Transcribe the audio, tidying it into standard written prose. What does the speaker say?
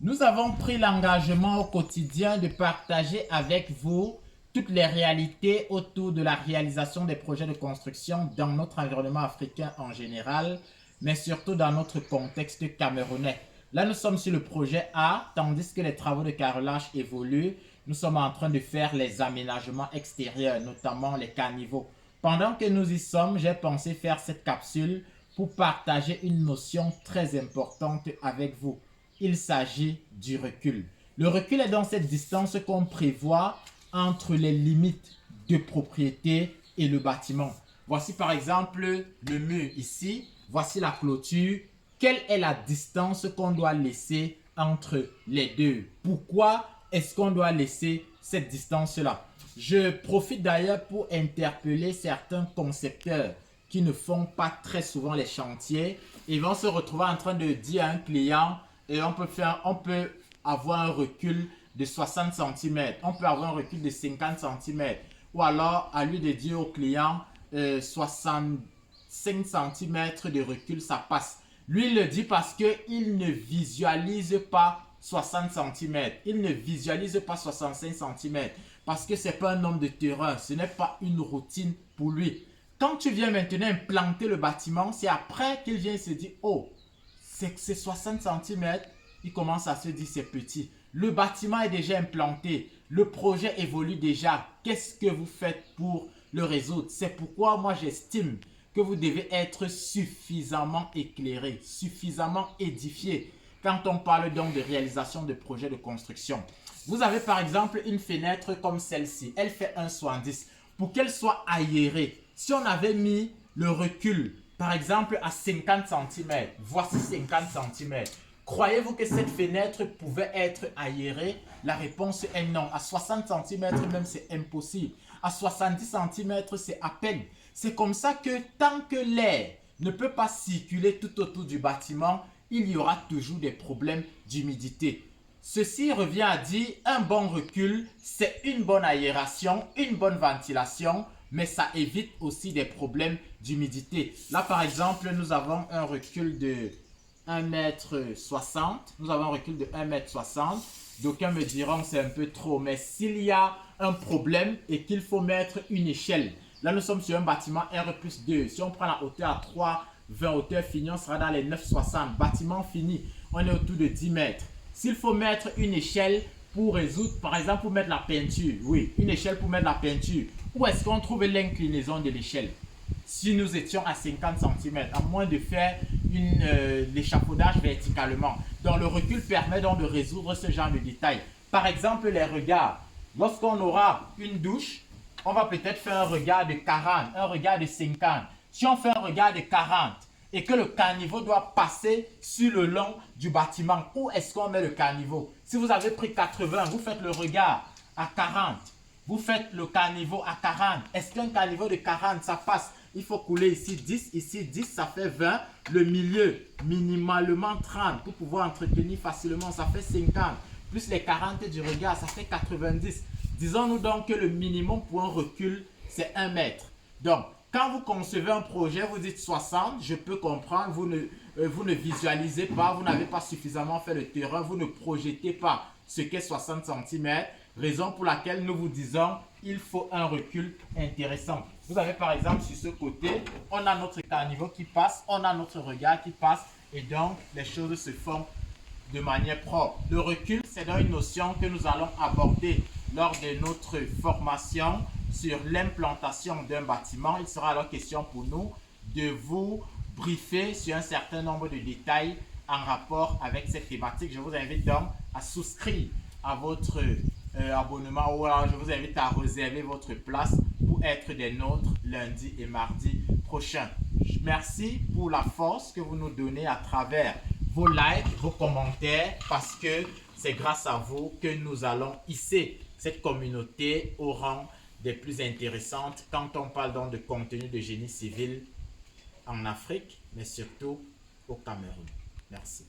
Nous avons pris l'engagement au quotidien de partager avec vous toutes les réalités autour de la réalisation des projets de construction dans notre environnement africain en général, mais surtout dans notre contexte camerounais. Là, nous sommes sur le projet A, tandis que les travaux de carrelage évoluent. Nous sommes en train de faire les aménagements extérieurs, notamment les caniveaux. Pendant que nous y sommes, j'ai pensé faire cette capsule pour partager une notion très importante avec vous. Il s'agit du recul. Le recul est donc cette distance qu'on prévoit entre les limites de propriété et le bâtiment. Voici par exemple le mur ici, voici la clôture. Quelle est la distance qu'on doit laisser entre les deux? Pourquoi est-ce qu'on doit laisser cette distance-là? Je profite d'ailleurs pour interpeller certains concepteurs qui ne font pas très souvent les chantiers. Ils vont se retrouver en train de dire à un client et on peut avoir un recul de 60 cm, on peut avoir un recul de 50 cm, ou alors à lui de dire au client 65 cm de recul, ça passe. Lui, il le dit parce qu'il ne visualise pas 60 cm, il ne visualise pas 65 cm, parce que ce n'est pas un homme de terrain, ce n'est pas une routine pour lui. Quand tu viens maintenant implanter le bâtiment, c'est après qu'il vient se dire, oh, c'est 60 cm, il commence à se dire c'est petit. Le bâtiment est déjà implanté, le projet évolue déjà. Qu'est-ce que vous faites pour le résoudre? C'est pourquoi moi j'estime que vous devez être suffisamment éclairé, suffisamment édifié quand on parle donc de réalisation de projets de construction. Vous avez par exemple une fenêtre comme celle-ci, elle fait 1,70. Pour qu'elle soit aérée, si on avait mis le recul par exemple à 50 cm, voici 50 cm. Croyez-vous que cette fenêtre pouvait être aérée? La réponse est non. À 60 cm même, c'est impossible. À 70 cm, c'est à peine. C'est comme ça que tant que l'air ne peut pas circuler tout autour du bâtiment, il y aura toujours des problèmes d'humidité. Ceci revient à dire un bon recul, c'est une bonne aération, une bonne ventilation, mais ça évite aussi des problèmes d'humidité. Là, par exemple, nous avons un recul de 1,60 m. Nous avons un recul de 1,60 m. D'aucuns me diront c'est un peu trop, mais s'il y a un problème et qu'il faut mettre une échelle, là nous sommes sur un bâtiment R+2. Si on prend la hauteur à 3,20 hauteur finie, on sera dans les 9,60. Bâtiment fini, on est autour de 10 mètres. S'il faut mettre une échelle pour résoudre, par exemple pour mettre la peinture, oui, une échelle pour mettre la peinture, où est-ce qu'on trouve l'inclinaison de l'échelle? Si nous étions à 50 cm, à moins de faire l'échafaudage verticalement. Donc le recul permet donc de résoudre ce genre de détails. Par exemple, les regards. Lorsqu'on aura une douche, on va peut-être faire un regard de 40, un regard de 50. Si on fait un regard de 40 et que le caniveau doit passer sur le long du bâtiment, où est-ce qu'on met le caniveau? Si vous avez pris 80, vous faites le regard à 40. Vous faites le caniveau à 40. Est-ce qu'un caniveau de 40, ça passe? Il faut couler ici 10, ça fait 20. Le milieu, minimalement 30 pour pouvoir entretenir facilement, ça fait 50. Plus les 40 du regard, ça fait 90. Disons-nous donc que le minimum pour un recul, c'est 1 mètre. Donc, quand vous concevez un projet, vous dites 60, je peux comprendre, vous ne visualisez pas, vous n'avez pas suffisamment fait le terrain, vous ne projetez pas ce qu'est 60 cm. Raison pour laquelle nous vous disons il faut un recul intéressant. Vous avez par exemple sur ce côté, on a notre caniveau qui passe, on a notre regard qui passe et donc les choses se font de manière propre. Le recul, c'est donc une notion que nous allons aborder lors de notre formation sur l'implantation d'un bâtiment. Il sera alors question pour nous de vous briefer sur un certain nombre de détails en rapport avec cette thématique. Je vous invite donc à souscrire à votre abonnement ou alors je vous invite à réserver votre place pour être des nôtres lundi et mardi prochain. Merci pour la force que vous nous donnez à travers vos likes, vos commentaires, parce que c'est grâce à vous que nous allons hisser cette communauté au rang des plus intéressantes quand on parle donc de contenu de génie civil en Afrique, mais surtout au Cameroun. Merci.